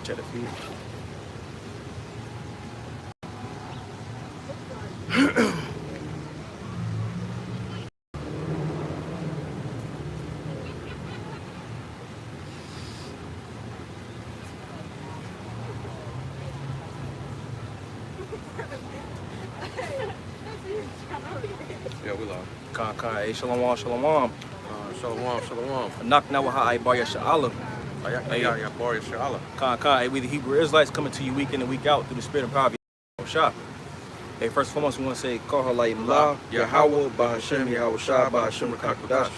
Check the feed. Yeah, we love. Khan, hey, shalom, shalom. Shalom. Knock now with Raib Bawaah Sha'Allah. Yeah, Bawaah Sha'Allah. Khan, hey, we the Hebrew Israelites coming to you week in and week out through the spirit and power of Shah. Hey, first and foremost, we want to say, Call her like Allah, Yahweh, Bahashem, Yahweh Shah, Bahashem, Rakakudash.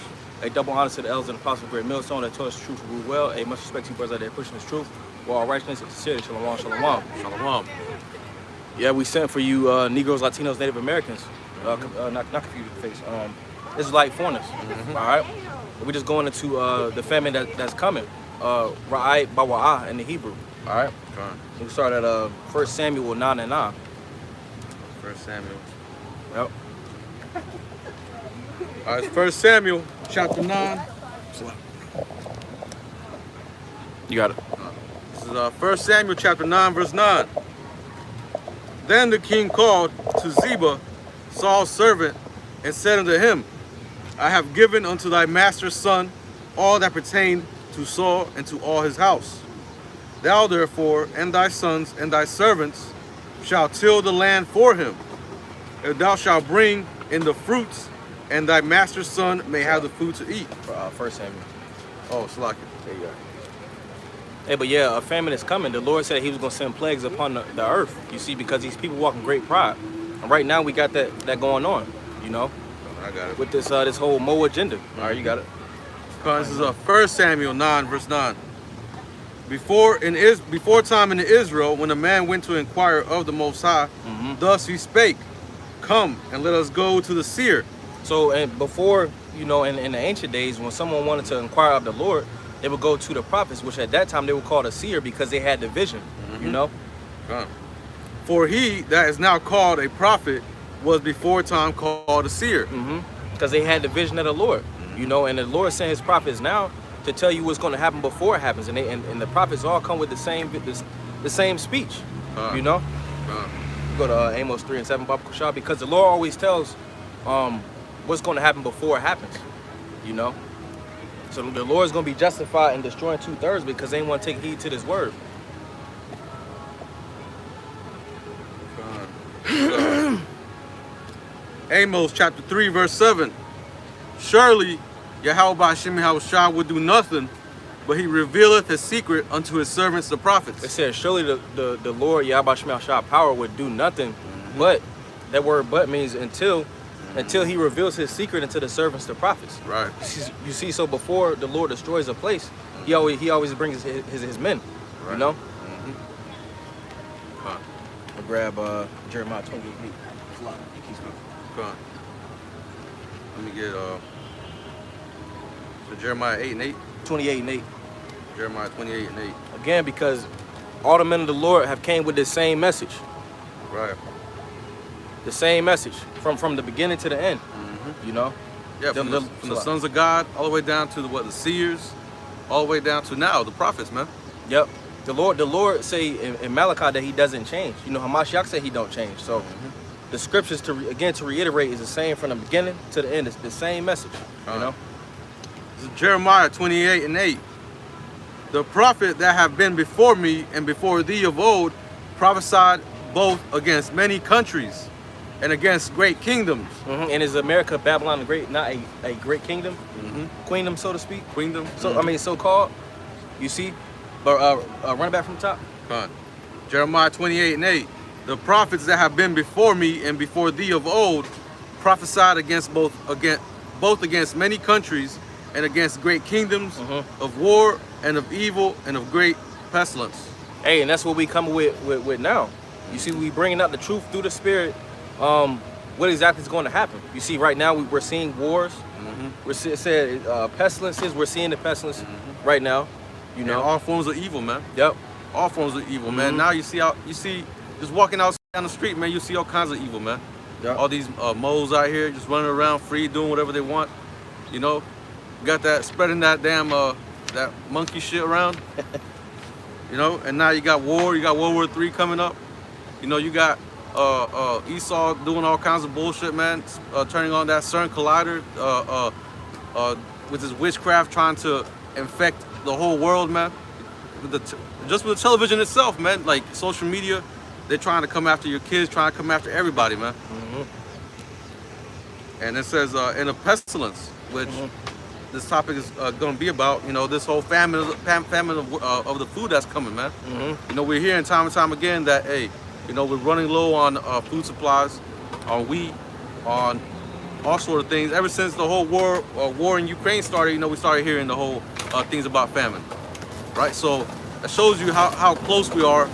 A double honor to the elders and apostles of Great Millstone that taught us the truth and rule well. A much respect to you brothers out there pushing this truth. While all righteousness and sincerity, shalom. Yeah, we sent for you Negroes, Latinos, Native Americans. Not confuse your face. Israelite foreigners. All right? We're just going into the famine that's coming. Raib Bawaah in the Hebrew. All right? We start at 1 Samuel 9 and 9. 1 Samuel. Yep. All right, it's 1 Samuel chapter 9. You got it. This is 1 Samuel chapter 9, verse 9. Then the king called to Ziba, Saul's servant, and said unto him, I have given unto thy master's son all that pertained to Saul and to all his house. Thou therefore and thy sons and thy servants shall till the land for him, and thou shalt bring in the fruits, and thy master's son may have the food to eat. 1 Samuel. Oh, Salaki. There you go. Hey, but yeah, a famine is coming. The Lord said he was going to send plagues upon the earth, you see, because these people walk in great pride. And right now we got that going on, you know? I got it. With this this whole Mo agenda. All right, you got it. This is 1 Samuel 9, verse 9. Before time in Israel, when a man went to inquire of the Most High, thus he spake, Come and let us go to the seer. So, and before, you know, in the ancient days, when someone wanted to inquire of the Lord, they would go to the prophets, which at that time they were called a seer because they had the vision, you know? For he that is now called a prophet was before time called a seer. Because they had the vision of the Lord, you know, and the Lord sent his prophets now to tell you what's going to happen before it happens. And the prophets all come with the same speech, you know? Go to Amos 3 and 7, Baba Kushah, because the Lord always tells what's going to happen before it happens, you know? So the Lord is going to be justified in destroying 2/3 because they want to take heed to this word. Amos chapter 3, verse 7. Surely Yahweh Bahashem Yahweh Shah would do nothing, but he revealeth his secret unto his servants the prophets. It says, surely the Lord Yahweh Shema Shah power would do nothing, but that word but means until he reveals his secret into the servants the prophets. Right. You see, so before the Lord destroys a place, he always brings his men, right. You know? I'll grab Jeremiah 28. Let me get so Jeremiah 8 and 8. 28 and 8. Jeremiah 28 and 8. Again, because all the men of the Lord have came with the same message. Right. The same message from the beginning to the end. You know? Yeah, from the sons of God all the way down to the seers, all the way down to now the prophets, man. Yep. The Lord say in Malachi that he doesn't change. You know, Hamashiach said he don't change. So the scriptures to reiterate is the same from the beginning to the end. It's the same message. You know? This is Jeremiah 28 and 8. The prophet that have been before me and before thee of old prophesied both against many countries and against great kingdoms. And is America, Babylon, not a great kingdom? Queendom, so to speak. Queendom. So I mean, so called. You see, but run it back from the top. Jeremiah 28 and 8. The prophets that have been before me and before thee of old prophesied both against many countries and against great kingdoms of war and of evil and of great pestilence. Hey, and that's what we come with now. You see, we bringing out the truth through the Spirit. What exactly is going to happen? You see, right now we're seeing wars. We're seeing pestilences. We're seeing the pestilence right now. You know, and all forms of evil, man. Yep. All forms of evil, man. Now you see just walking out down the street, man. You see all kinds of evil, man. Yep. All these moles out here just running around free, doing whatever they want. You know, got that spreading that damn that monkey shit around. You know, and now you got war. You got World War III coming up. You know, you got Esau doing all kinds of bullshit, man. Turning on that CERN collider with his witchcraft, trying to infect the whole world, man. Just with the television itself, man. Like social media, they're trying to come after your kids, trying to come after everybody, man. And it says in a pestilence, which this topic is going to be about, you know, this whole famine of the food that's coming, man. You know, we're hearing time and time again that, hey, you know, we're running low on food supplies, on wheat, on all sort of things. Ever since the whole war in Ukraine started, you know, we started hearing the whole things about famine, right? So that shows you how close we are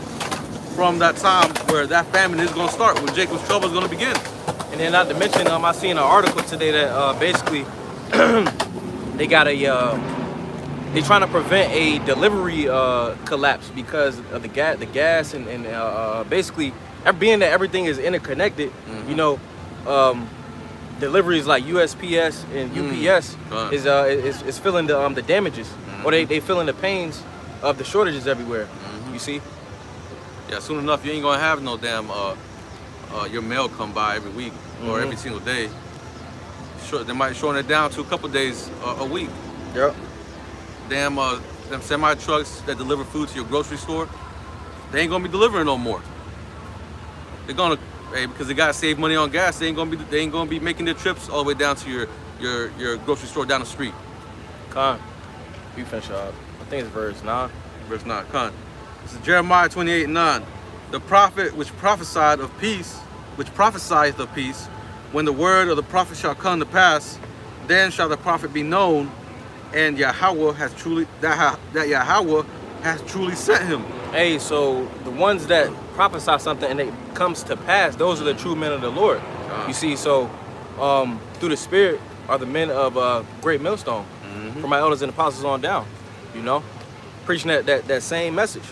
from that time where that famine is going to start, where Jacob's trouble is going to begin. And then not to mention, I seen an article today that basically they got they trying to prevent a delivery collapse because of the gas and basically being that everything is interconnected. You know, deliveries like USPS and UPS is feeling the damages, or they feeling the pains of the shortages everywhere. You see? Yeah, soon enough you ain't gonna have no damn your mail come by every week or every single day. They might shorten it down to a couple days a week. Yep. Damn, them semi trucks that deliver food to your grocery store, they ain't gonna be delivering no more. They're gonna, because they gotta save money on gas. They ain't gonna be making their trips all the way down to your grocery store down the street. Con, you finish up. I think it's verse 9. Verse 9. Con. This is Jeremiah 28:9. The prophet which prophesied of peace, when the word of the prophet shall come to pass, then shall the prophet be known, and Yahweh has truly that Yahweh has truly sent him. Hey, so the ones that prophesy something and it comes to pass, those are the true men of the Lord. You see, so through the Spirit are the men of Great Millstone, from my elders and apostles on down. You know, preaching that same message.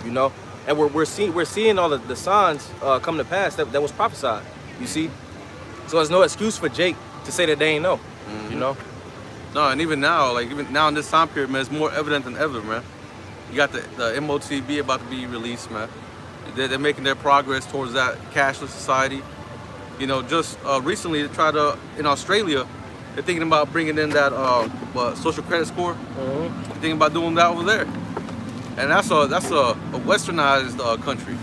You know, and we're seeing all the signs come to pass that was prophesied. You see, so there's no excuse for Jake to say that they ain't know. You know. No, and even now in this time period, man, it's more evident than ever, man. You got the MOTB about to be released, man. They're making their progress towards that cashless society. You know, just recently they tried to, in Australia, they're thinking about bringing in that social credit score. They're thinking about doing that over there. And that's a westernized country.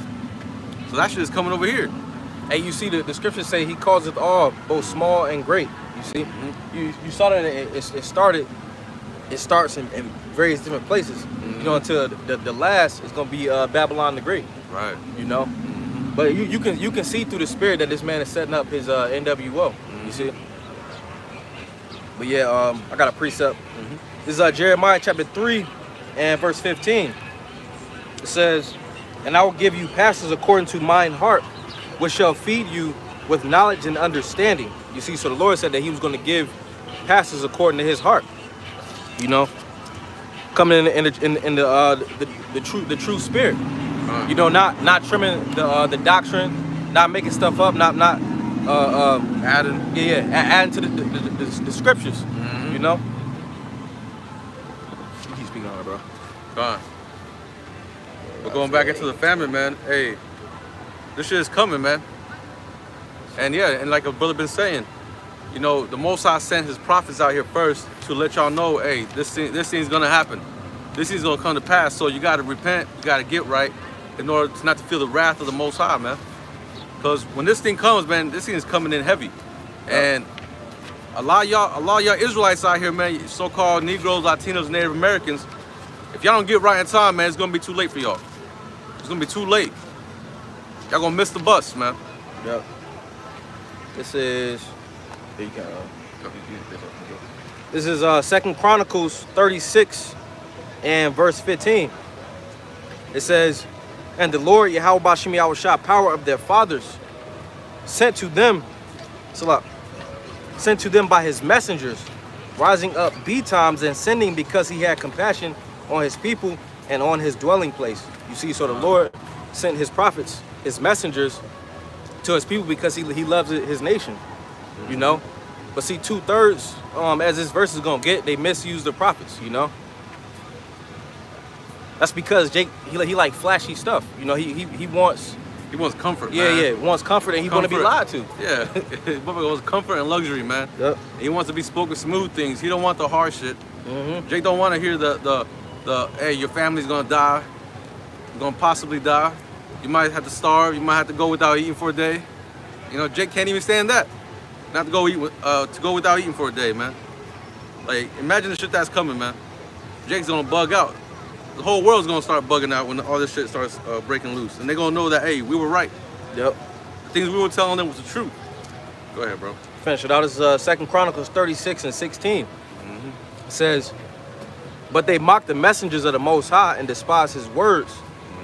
So that shit is coming over here. Hey, you see the scriptures say he calls it all, both small and great. You see, you saw that it starts in various different places. You know, until the last is gonna be Babylon the Great. Right. You know, but you can see through the Spirit that this man is setting up his NWO. You see. But yeah, I got a precept. This is Jeremiah chapter 3 and verse 15. It says, "And I will give you pastors according to mine heart, which shall feed you with knowledge and understanding." You see, so the Lord said that he was going to give pastors according to his heart. You know, coming in the true spirit. You know, not trimming the doctrine, not making stuff up, not adding. Adding to the scriptures. You know. You keep speaking on it, bro. Gone. But going back into the famine, man. Hey, this shit is coming, man. And yeah, and like a brother been saying, you know, the Most High sent his prophets out here first to let y'all know, hey, this thing's gonna happen. This thing's gonna come to pass. So you gotta repent, you gotta get right in order to not to feel the wrath of the Most High, man. Because when this thing comes, man, this thing is coming in heavy. And a lot of y'all Israelites out here, man, so-called Negroes, Latinos, Native Americans, if y'all don't get right in time, man, it's gonna be too late for y'all. It's gonna be too late. Y'all gonna miss the bus, man. Yep. This is. This is 2 Chronicles 36 and verse 15. It says, "And the Lord Yahweh Bashim Yahushua, power of their fathers, sent to them by his messengers, rising up betimes and sending because he had compassion on his people and on his dwelling place." You see, so the Lord sent his prophets, his messengers, to his people because he loves his nation. You know, but see, 2/3, as this verse is gonna get, they misuse the prophets. You know, That's because Jake, he like flashy stuff. You know, he wants. He wants comfort, Yeah, man. yeah, wants comfort, and he want to be lied to. Yeah, Bubba wants comfort and luxury, man. Yep. He wants to be spoken smooth things. He don't want the hard shit. Jake don't want to hear the hey, your family's gonna die, you're gonna possibly die. You might have to starve. You might have to go without eating for a day. You know, Jake can't even stand that. Not to go eat to go without eating for a day, man. Like, imagine the shit that's coming, man. Jake's gonna bug out. The whole world's gonna start bugging out when all this shit starts breaking loose, and they're gonna know that, hey, we were right. Yep. The things we were telling them was the truth. Go ahead, bro. Finish it out. This is 2 Chronicles 36 and 16. It says, but they mocked the messengers of the Most High and despised his words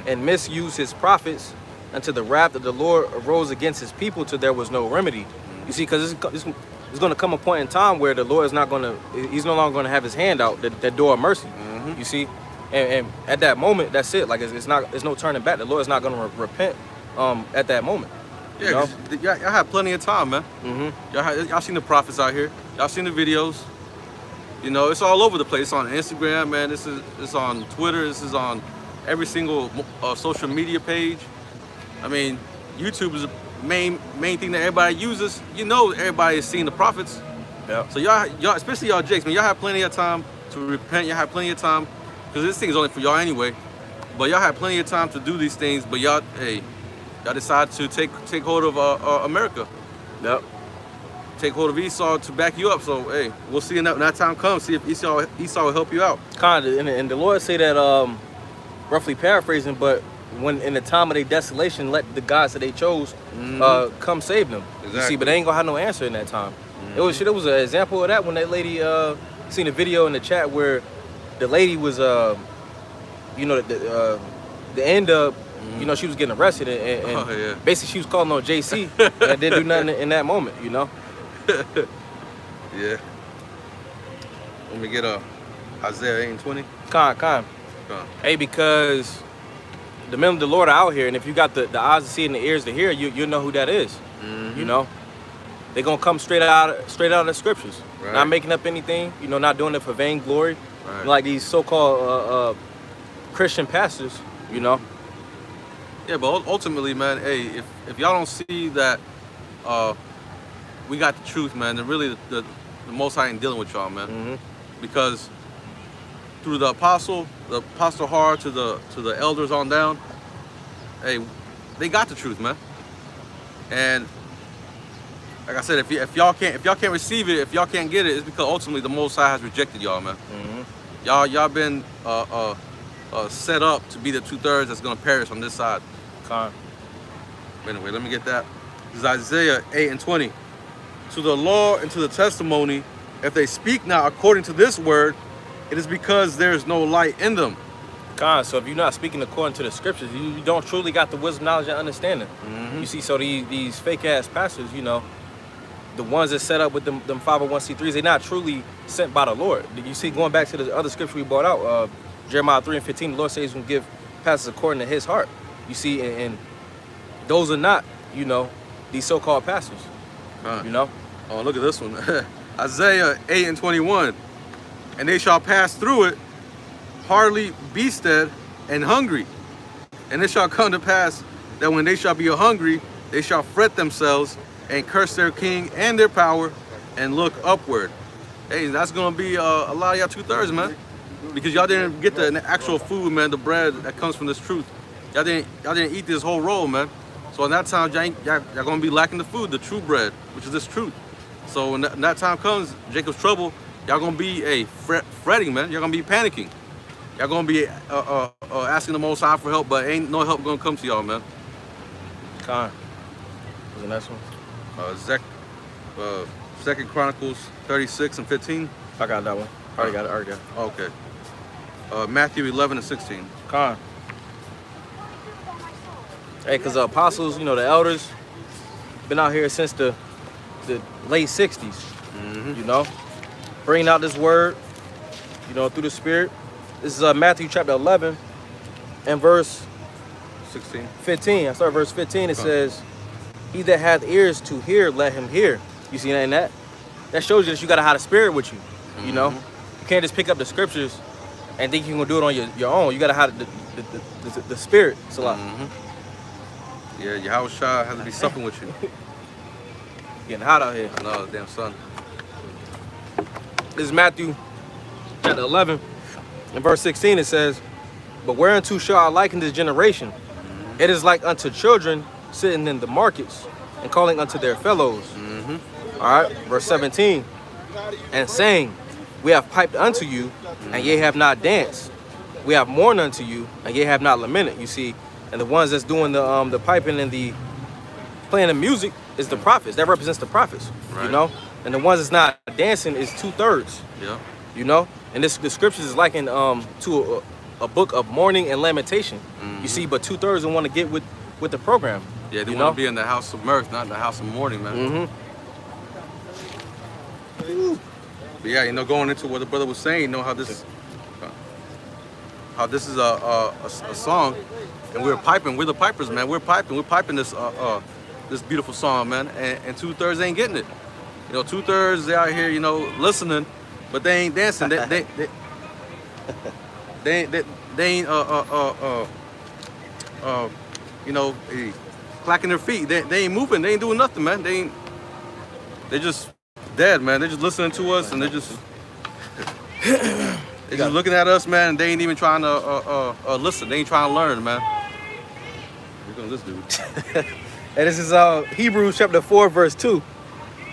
and misused his prophets until the wrath of the Lord arose against his people till there was no remedy. You see, because it's going to come a point in time where the Lord is not going to, he's no longer going to have his hand out, the door of mercy. You see, and at that moment, that's it. Like, it's no turning back. The Lord is not going to repent at that moment. Yeah, y'all had plenty of time, man. Y'all seen the prophets out here. Y'all seen the videos. You know, it's all over the place. It's on Instagram, man. It's on Twitter. This is on every single social media page. I mean, YouTube is the main thing that everybody uses. You know, everybody is seeing the prophets. Yeah. So y'all, especially y'all Jakes, man, y'all have plenty of time to repent. Y'all have plenty of time, because this thing is only for y'all anyway. But y'all have plenty of time to do these things. But y'all, hey, y'all decide to take hold of America. Yep. Take hold of Esau to back you up. So, hey, we'll see when that time comes. See if Esau will help you out. Kind of, and the Lord say that, roughly paraphrasing, but when in the time of their desolation, let the gods that they chose come save them. Exactly. You see, but they ain't gonna have no answer in that time. It was an example of that when that lady seen a video in the chat where the lady was you know, the end up, you know, she was getting arrested and basically she was calling on JC and didn't do nothing in that moment, you know. Yeah. Let me get Isaiah 8 and 20. Con. Hey, because the men of the Lord are out here, and if you got the eyes to see and the ears to hear, you know who that is. You know, they're gonna come straight out of the scriptures, not making up anything. You know, not doing it for vainglory, like these so-called Christian pastors. You know. Yeah, but ultimately, man, hey, if y'all don't see that we got the truth, man, then really the Most High ain't dealing with y'all, man, because through the apostle Har to the elders on down, hey, they got the truth, man. And like I said, if y'all can't receive it, if y'all can't get it, it's because ultimately the Most High has rejected y'all, man. Y'all been set up to be the 2/3 that's gonna perish on this side. Anyway, let me get that. This is Isaiah 8 and 20. To the law and to the testimony, if they speak not according to this word, it is because there is no light in them. So if you're not speaking according to the scriptures, you don't truly got the wisdom, knowledge, and understanding. You see, so these fake ass pastors, you know, the ones that set up with them 501c3s, they're not truly sent by the Lord. You see, going back to the other scripture we brought out, Jeremiah 3 and 15, the Lord says he's going to give pastors according to his heart. You see, and those are not, you know, these so-called pastors. You know? Oh, look at this one. Isaiah 8 and 21. And they shall pass through it, hardly beasted and hungry. And it shall come to pass that when they shall be hungry, they shall fret themselves and curse their king and their power and look upward. Hey, that's going to be a lot of y'all 2/3, man. Because y'all didn't get the actual food, man, the bread that comes from this truth. Y'all didn't eat this whole roll, man. So in that time, y'all going to be lacking the food, the true bread, which is this truth. So when that time comes, Jacob's trouble, y'all going to be fretting, man. Y'all going to be panicking. Y'all going to be asking the Most High for help, but ain't no help going to come to y'all, man. What's the next one? 2 Chronicles 36 and 15. I got that one. Already got it. Okay. Matthew 11 and 16. Hey, because the apostles, you know, the elders, been out here since the late 60s, you know, bringing out this word, you know, through the Spirit. This is Matthew chapter 11 and verse 15. I start verse 15. It says, he that hath ears to hear, let him hear. You see, and that shows you that you got to have the Spirit with you, you know. You can't just pick up the scriptures and think you're gonna do it on your own. You gotta have the spirit. It's a lot. Yeah, Yahweh Shah has to be supping with you. Getting hot out here. No, damn son. This is Matthew chapter 11 and verse 16. It says, "But whereunto shall I liken this generation? It is like unto children sitting in the markets and calling unto their fellows." All right, verse 17, "And saying, we have piped unto you, and ye have not danced. We have mourned unto you, and ye have not lamented." You see, and the ones that's doing the piping and the playing the music is the prophets. That represents the prophets, Right. you know. And the ones that's not dancing is 2/3. Yeah. You know, and the scriptures is likened to a book of mourning and lamentation. You see, but 2/3 don't want to get with the program. Yeah, they you want know? to be in the house of mirth, not in the house of mourning, man. But yeah, you know, going into what the brother was saying, you know how this is a song, and we're piping. We're the pipers, man. We're piping this this beautiful song, man. And 2/3 ain't getting it. You know, 2/3 they out here, you know, listening, but they ain't dancing. They ain't you know, clacking their feet. They ain't moving. They ain't doing nothing, man. They just dead, man. They're just listening to us, and they're just looking at us, man. And they ain't even trying to listen. They ain't trying to learn, man. Look at this dude. And this is Hebrews chapter 4 verse 2.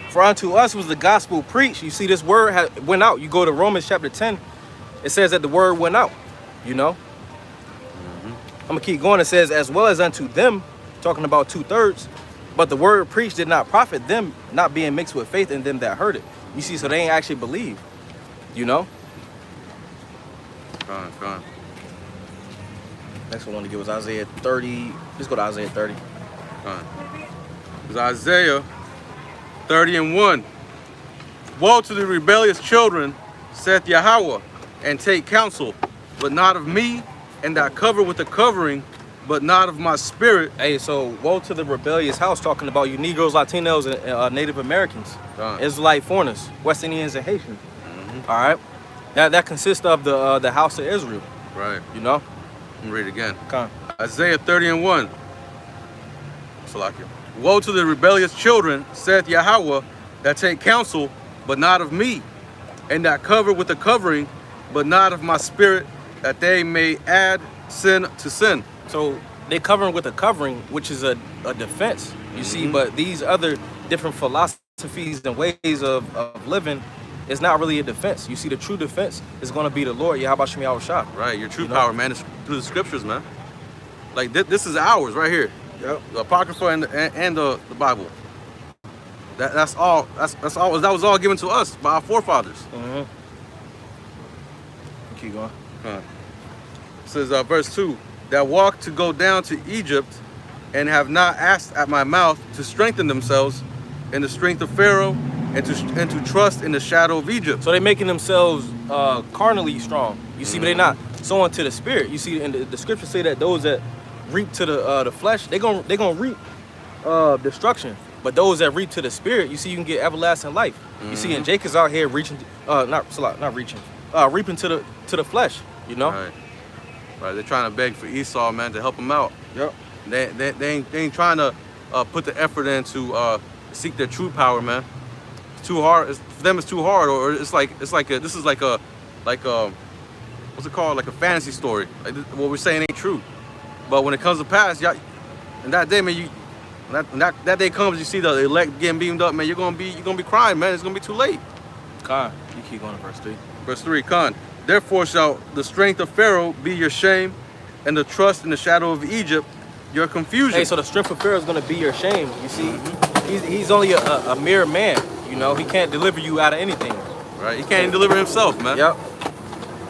"For unto us was the gospel preached." You see, this word went out. You go to Romans chapter 10. It says that the word went out. You know. I'm gonna keep going. It says, "As well as unto them," talking about 2/3. "But the word preached did not profit them, not being mixed with faith in them that heard it." You see, so they ain't actually believe. You know. Go on. Next one I want to give was Isaiah 30. Let's go to Isaiah 30. It's Isaiah 30:1. "Woe to the rebellious children, saith Yahweh, and take counsel, but not of me, and that cover with a covering, but not of my spirit." Hey, so woe to the rebellious house, talking about you Negroes, Latinos, and Native Americans, Israelite foreigners, West Indians, and Haitians. All right, that consists of the house of Israel. Right. You know. Let me read it again. Come. Isaiah 30:1. "Woe to the rebellious children, saith Yahweh, that take counsel, but not of me, and that cover with a covering, but not of my spirit, that they may add sin to sin." So they covering with a covering, which is a defense. You see, but these other different philosophies and ways of living is not really a defense. You see, the true defense is going to be the Lord, Yahweh Shem Yahweh Shah. Right, your true power, man, is through the scriptures, man. Like this is ours right here. Yep. The Apocrypha and the Bible. That's all. That's all. That was all given to us by our forefathers. Keep going. It says verse 2, "That walk to go down to Egypt, and have not asked at my mouth to strengthen themselves in the strength of Pharaoh, and to trust in the shadow of Egypt." So they're making themselves carnally strong. You see, but they're not sowing to the spirit. You see, and the scriptures say that those that reap to the flesh, they're gonna reap destruction. But those that reap to the spirit, you see, you can get everlasting life. You see, and Jacob's out here reaching, reaping to the flesh. You know. Right. They're trying to beg for Esau, man, to help them out. Yep. They ain't trying to put the effort in to seek their true power, man. It's too hard. For them, it's too hard. Or this is like a what's it called? Like a fantasy story. Like what we're saying ain't true. But when it comes to pass, y'all, and that day, man, that day comes, you see the elect getting beamed up, man. You're gonna be crying, man. It's gonna be too late. Khan, you keep going to verse 3. Verse 3, Khan. "Therefore shall the strength of Pharaoh be your shame, and the trust in the shadow of Egypt your confusion." Hey, so the strength of Pharaoh is going to be your shame. You see, he's only a mere man. You know, he can't deliver you out of anything. Right? He can't even deliver himself, man. Yep.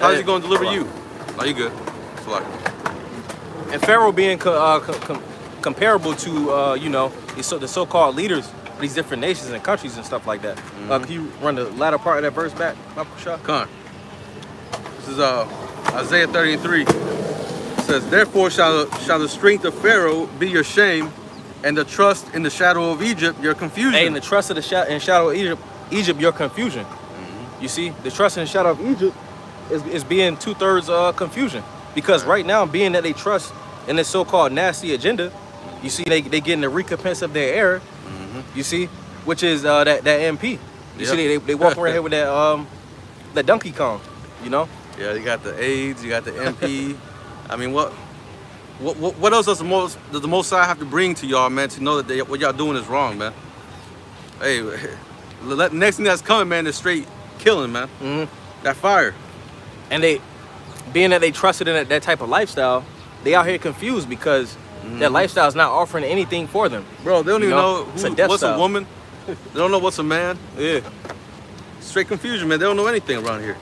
How's he going to deliver you? Oh, you good. It's like, and Pharaoh being comparable to, you know, the so-called leaders of these different nations and countries and stuff like that. Can you run the latter part of that verse back, Michael Shaw? Khan. This is Isaiah 30:3. It says, "Therefore shall the strength of Pharaoh be your shame, and the trust in the shadow of Egypt your confusion." Hey, and the trust of the shadow of Egypt your confusion. You see, the trust in the shadow of Egypt is being 2/3 confusion. Because right now, being that they trust in this so-called nasty agenda, you see they getting the recompense of their error. You see, which is that MP. You see they walk around here with that Donkey Kong. You know. Yeah, you got the AIDS, you got the MP. I mean, what else does the Most High have to bring to y'all, man, to know that what y'all doing is wrong, man? Hey, the next thing that's coming, man, is straight killing, man. That fire. And they, being that they trusted in that type of lifestyle, they out here confused because that lifestyle is not offering anything for them. Bro, they don't even know what's style. a woman. They don't know what's a man. Yeah. Straight confusion, man. They don't know anything around here.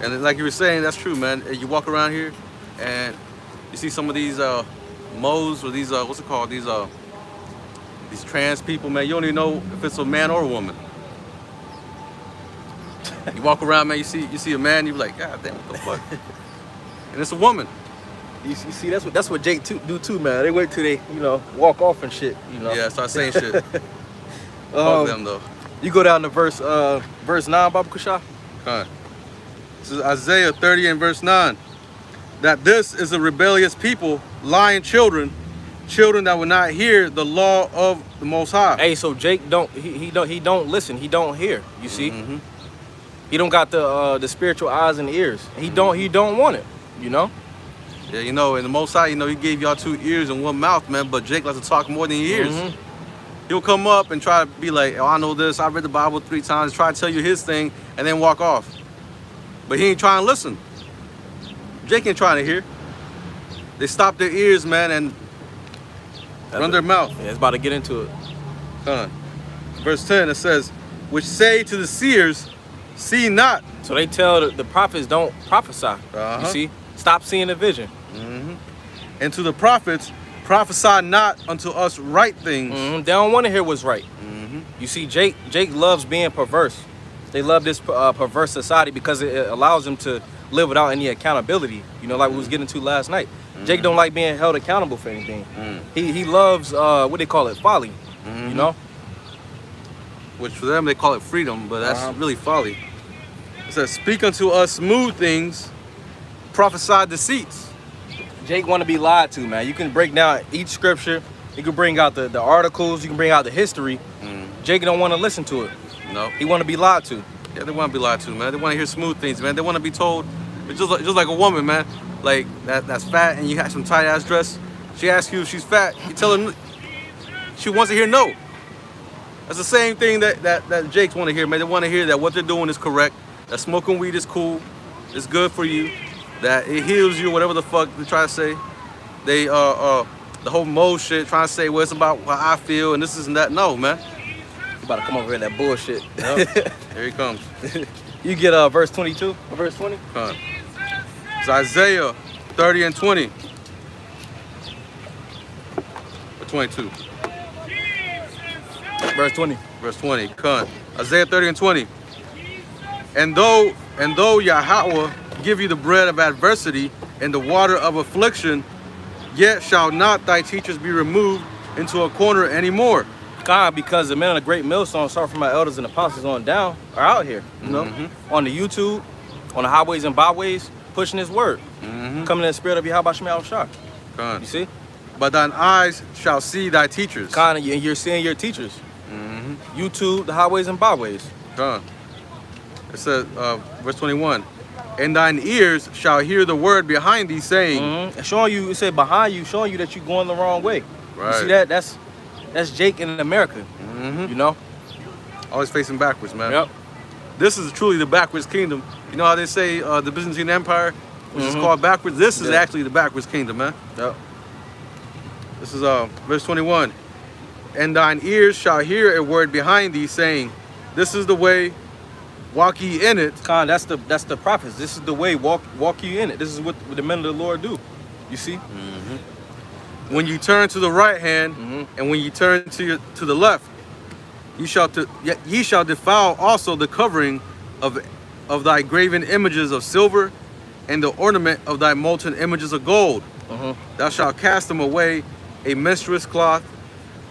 And like you were saying, that's true, man. You walk around here and you see some of these moes or these what's it called? These trans people, man. You don't even know if it's a man or a woman. You walk around, man. You see a man. You're like, God damn, what the fuck? And it's a woman. You see, that's what Jake do too, man. They wait till they walk off and shit. Yeah, start saying shit. Fuck them though. You go down to verse 9, Baba Kusha. This is Isaiah 30 and verse 9. That this is a rebellious people, lying children that will not hear the law of the Most High. Hey, so Jake don't don't listen. He don't hear. You see, he don't got the spiritual eyes and ears. He don't want it. You know. Yeah, and the Most High, he gave y'all 2 ears and 1 mouth, man. But Jake likes to talk more than he hears. He'll come up and try to be like, oh, I know this. I read the Bible 3 times. Try to tell you his thing and then walk off. But he ain't trying to listen. Jake ain't trying to hear. They stop their ears, man, and run their mouth. Yeah, it's about to get into it. Verse 10, it says, which say to the seers, see not. So they tell the prophets don't prophesy. You see? Stop seeing the vision. And to the prophets, prophesy not unto us right things. They don't want to hear what's right. You see, Jake loves being perverse. They love this perverse society because it allows them to live without any accountability. Like we was getting to last night. Jake don't like being held accountable for anything. He loves what they call it, folly. Which for them they call it freedom, but that's really folly. It says, speak unto us smooth things, prophesy deceits. Jake want to be lied to, man. You can break down each scripture. You can bring out the articles. You can bring out the history. Jake don't want to listen to it. No. He want to be lied to. Yeah, they want to be lied to, man. They want to hear smooth things, man. They want to be told, just like a woman, man. Like, that's fat and you have some tight-ass dress. She asks you if she's fat. You tell her she wants to hear no. That's the same thing that Jakes want to hear, man. They want to hear that what they're doing is correct, that smoking weed is cool, it's good for you, that it heals you, whatever the fuck they try to say. They, the whole Mo shit, trying to say, well, it's about how I feel and this and that. No, man. You about to come over here with that bullshit. Yep. Here he comes. You get verse 22 or verse 20? It's Isaiah 30 and 20. Or 22. Verse 20. Verse 20. Isaiah 30 and 20. And though Yahweh give you the bread of adversity and the water of affliction, yet shall not thy teachers be removed into a corner anymore. God, because the men of the great millstone, start from my elders and apostles on down, are out here, on the YouTube, on the highways and byways, pushing his word, coming in the spirit of Yahweh Shem Shah. You see? But thine eyes shall see thy teachers. And you're seeing your teachers. YouTube, the highways and byways. It says, verse 21, and thine ears shall hear the word behind thee saying. Showing you, it said behind you, showing you that you're going the wrong way. Right. You see that? That's Jake in America. Always facing backwards, man. Yep. This is truly the backwards kingdom. You know how they say the Byzantine Empire, which is called backwards? This is actually the backwards kingdom, man. Yep. This is verse 21. And thine ears shall hear a word behind thee saying, this is the way, walk ye in it. That's the prophets. This is the way, walk ye in it. This is what the men of the Lord do. You see? When you turn to the right hand, and when you turn to the left, ye shall defile also the covering of thy graven images of silver, and the ornament of thy molten images of gold. Thou shalt cast them away, a menstruous cloth.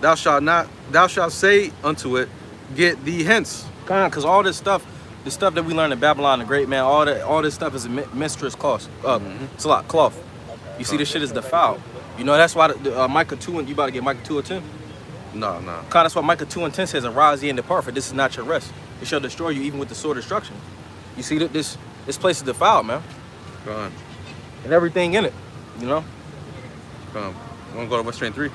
Thou shalt say unto it, get thee hence. Because all this stuff the stuff that we learned in Babylon the Great, man, all this stuff is a mistress cloth. It's a lot cloth. You see, this shit is defiled. You know, that's why Micah 2 and you about to get Micah 2 and 10. No. That's why Micah 2 and 10 says, "Arise ye and depart, for this is not your rest. It shall destroy you even with the sword of destruction." You see that this place is defiled, man. Come on. And everything in it, you know. Come on. You want to go to West Train 3?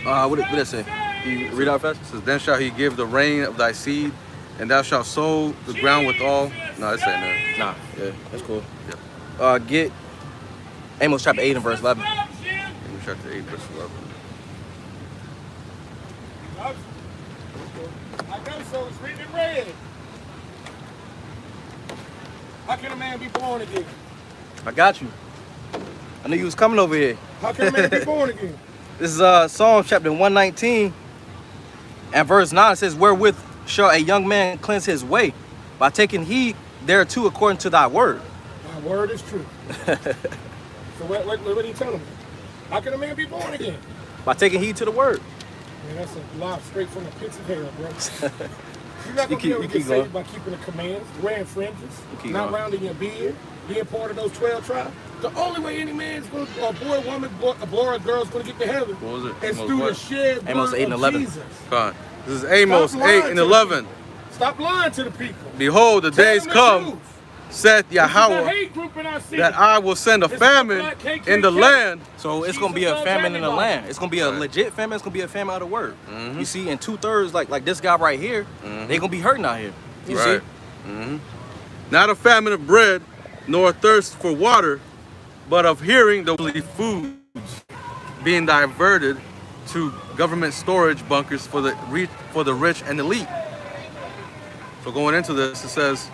What did it say? You read out fast? It says, "Then shall he give the rain of thy seed, and thou shalt sow the ground with all." No, it's saying there. Nah, yeah, that's cool. Yeah. Get Amos chapter 8 and verse 11. Amos chapter 8, verse 11. I know so. It's written in red. How can a man be born again? I got you. I knew you was coming over here. How can a man be born again? This is Psalm chapter 119 and verse 9. It says, "Wherewith shall a young man cleanse his way? By taking heed thereto according to thy word." My word is true. So what are you telling me? How can a man be born again? By taking heed to the word. Man, that's a lob straight from the pits of hell, bro. You're not going to be able to keep get going. saved by keeping the commands, wearing fringes, keep not going. rounding your beard, being part of those 12 tribes. The only way any man's going to, or boy, woman, a boy, or girl's going to get to heaven What was it? is Amos through what? the shed Amos blood 8 and of 11. Jesus. Come on. This is Amos Stop lying 8 and to the 11. Stop lying to the people. "Behold, the Tell days them the come, truth. saith This is a Yahweh, hate group in our city. that I will send a It's famine black KKK. in the land." So it's gonna be a Jesus famine in the loves land. It's gonna be a Right. legit famine. It's gonna be a famine of the word. You see, and 2/3 like this guy right here, they gonna be hurting out here. You Right. see? "Not a famine of bread, nor a thirst for water, but of hearing the holy foods being diverted to government storage bunkers for the rich and elite." So going into this, it says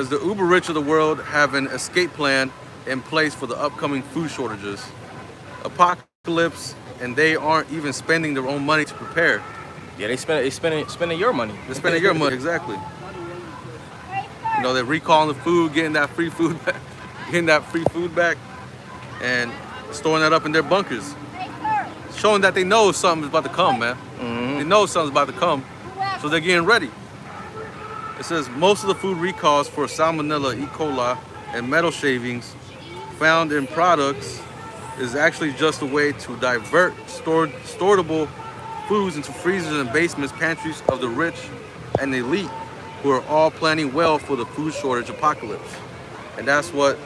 the uber rich of the world have an escape plan in place for the upcoming food shortages, apocalypse, and they aren't even spending their own money to prepare. Yeah, they spending your money. They're spending your money, exactly. You know, they're recalling the food, getting that free food back, and storing that up in their bunkers. Showing that they know something's about to come, man. They know something's about to come, so they're getting ready. It says most of the food recalls for Salmonella, E. coli, and metal shavings found in products is actually just a way to divert storeable foods into freezers and basements, pantries of the rich and elite, who are all planning well for the food shortage apocalypse. And that's what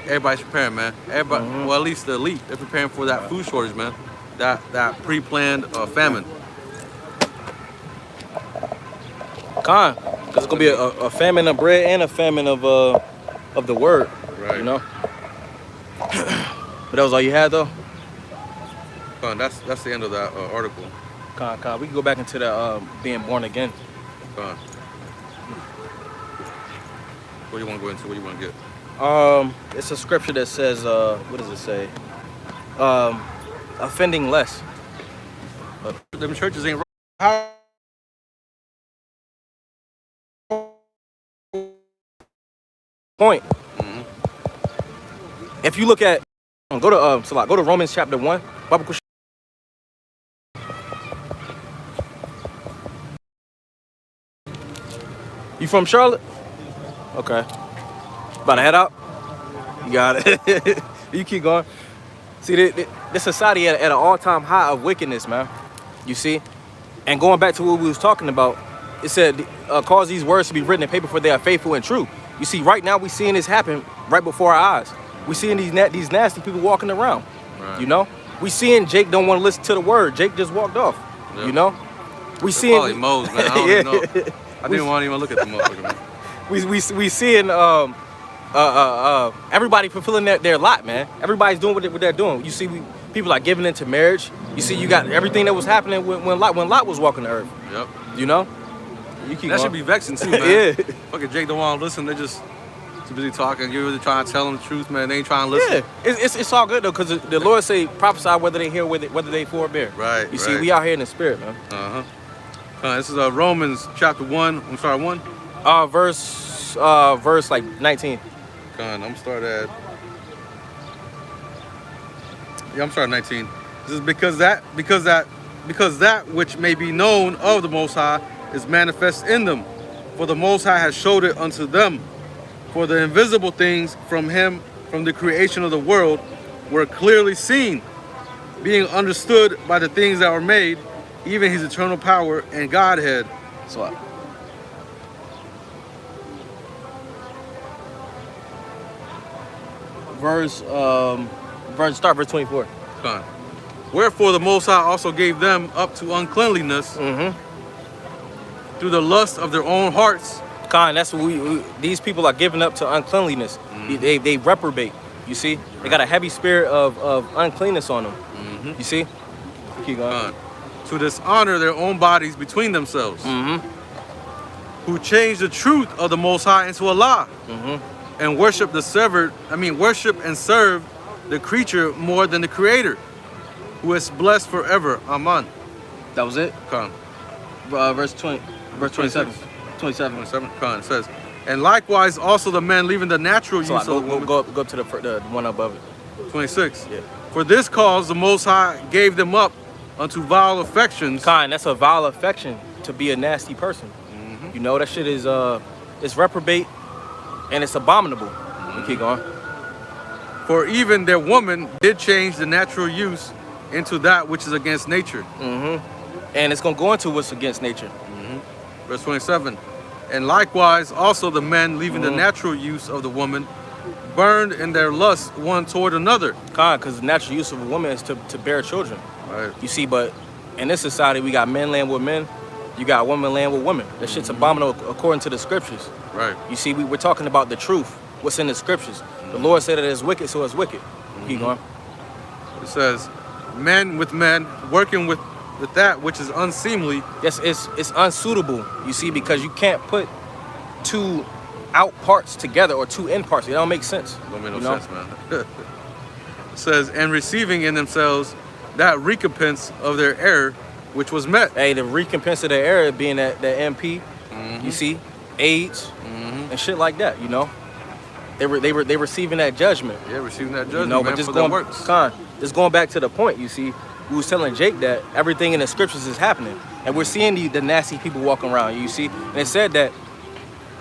everybody's preparing, man. Everybody, well, at least the elite, they're preparing for that food shortage, man. That pre-planned famine. Con, because it's gonna be a famine of bread and a famine of the word. Right. You know. But that was all you had, though. That's the end of that article. Con. We can go back into the being born again. What do you want to go into? What do you want to get? It's a scripture that says, what does it say? Offending less. Them churches ain't right. Point. If you look at, go to Romans chapter 1. Bible. You from Charlotte? Okay. About to head out? You got it. You keep going. See, this society at an all-time high of wickedness, man. You see? And going back to what we was talking about, it said, cause these words to be written in paper for they are faithful and true. You see, right now we seeing this happen right before our eyes. We seeing these nasty people walking around. Right. You know? We seeing Jake don't want to listen to the word. Jake just walked off. Yep. You know? We They're seeing probably Mo's, man. I don't even know. I didn't want to even look at the motherfucker, man. we seeing everybody fulfilling their lot, man. Everybody's doing what they're doing. You see, people are giving into marriage. You see, you got everything that was happening when Lot was walking the earth. Yep. You know, you keep That going. should be vexing too, man. Yeah. Fucking Jake don't want to listen. They're just too busy talking. You're really trying to tell them the truth, man. They ain't trying to listen. Yeah, it's all good though, because the Lord say prophesy whether they hear whether they for or bear. Right. You see, we out here in the spirit, man. This is Romans chapter 1. I'm sorry, 1. Verse like 19. I'm gonna start at. Yeah, I'm starting 19. This is because that which may be known of the Most High is manifest in them, for the Most High has showed it unto them. For the invisible things from him, from the creation of the world, were clearly seen, being understood by the things that were made, even his eternal power and Godhead. So, start verse 24. Con. Wherefore the Most High also gave them up to uncleanliness through the lust of their own hearts. Con, that's what these people are giving up to uncleanliness. They reprobate. You see, they got a heavy spirit of uncleanness on them. You see, keep going. Con. To dishonor their own bodies between themselves, who changed the truth of the Most High into a lie, and worship and serve the creature more than the Creator, who is blessed forever. Amen. That was it. Con. Verse 27. 27. Con. It says, and likewise also the men leaving the natural use of the woman. Go up to the one above it. 26. Yeah. For this cause the Most High gave them up unto vile affections. Con, that's a vile affection to be a nasty person. You know, that shit is it's reprobate and it's abominable. Keep going. For even their woman did change the natural use into that which is against nature. And it's gonna go into what's against nature. Verse 27. And likewise also the men leaving the natural use of the woman burned in their lust one toward another. Con, because the natural use of a woman is to bear children. Right. You see, but in this society we got men laying with men, you got women laying with women. That shit's abominable according to the scriptures. Right. You see, we're talking about the truth, what's in the scriptures. The Lord said that it's wicked, so it's wicked. Keep going. It says, men with men working with that which is unseemly. Yes, it's unsuitable, you see, because you can't put two out parts together or two in parts. It don't make sense. Don't make no sense, man. It says, and receiving in themselves that recompense of their error which was met. Hey, the recompense of their error being that MP, you see, AIDS, and shit like that, you know. They receiving that judgment. Yeah, receiving that judgment, You know, man, but just for their going, works. just going back to the point, you see, we was telling Jake that everything in the scriptures is happening. And we're seeing the nasty people walking around, you see. And it said that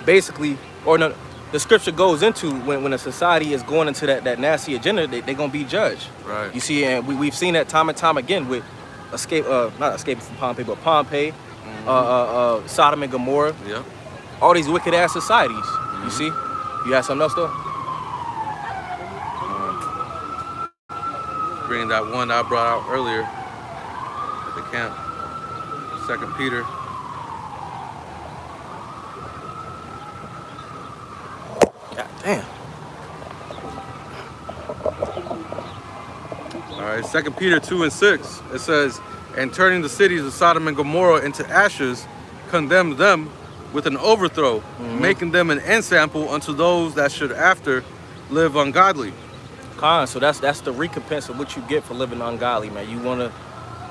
basically, or no, the scripture goes into when a society is going into that nasty agenda, they're going to be judged. Right. You see, and we've seen that time and time again with not escaping from Pompeii, but Pompeii, Sodom and Gomorrah. Yeah. All these wicked ass societies, you see. You have something else though? Bringing that one that I brought out earlier at the camp, 2 Peter. God damn. All right, 2 Peter 2:6. It says, and turning the cities of Sodom and Gomorrah into ashes, condemned them with an overthrow, making them an ensample unto those that should after live ungodly. So that's the recompense of what you get for living ungodly, man. You want to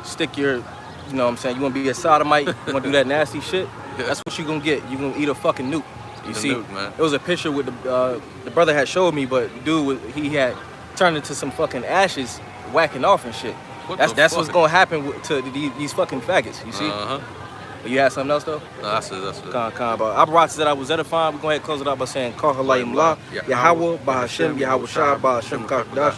stick your, you know what I'm saying, you want to be a sodomite, you want to do that nasty shit, that's what you going to get. You going to eat a fucking nuke. You see, nuke, man. It was a picture with the brother had showed me, but dude, he had turned into some fucking ashes, whacking off and shit. That's what's going to happen to these fucking faggots, you see? But you had something else though? No, that's it. But I said I was edifying. We're going to close it out by saying, Call Halayim La, Yahweh, Bahashem, Yahweh Shah, Bahashem, Kakadash.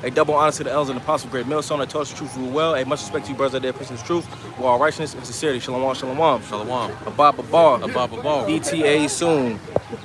A double honor to the elders and the apostle, great millstone that taught us the truth rule well. A much respect to you brothers out there, preaching the truth, with all righteousness and sincerity. Shalom, shalom. Shalom. Raib Bawaah. Raib Bawaah. ETA soon.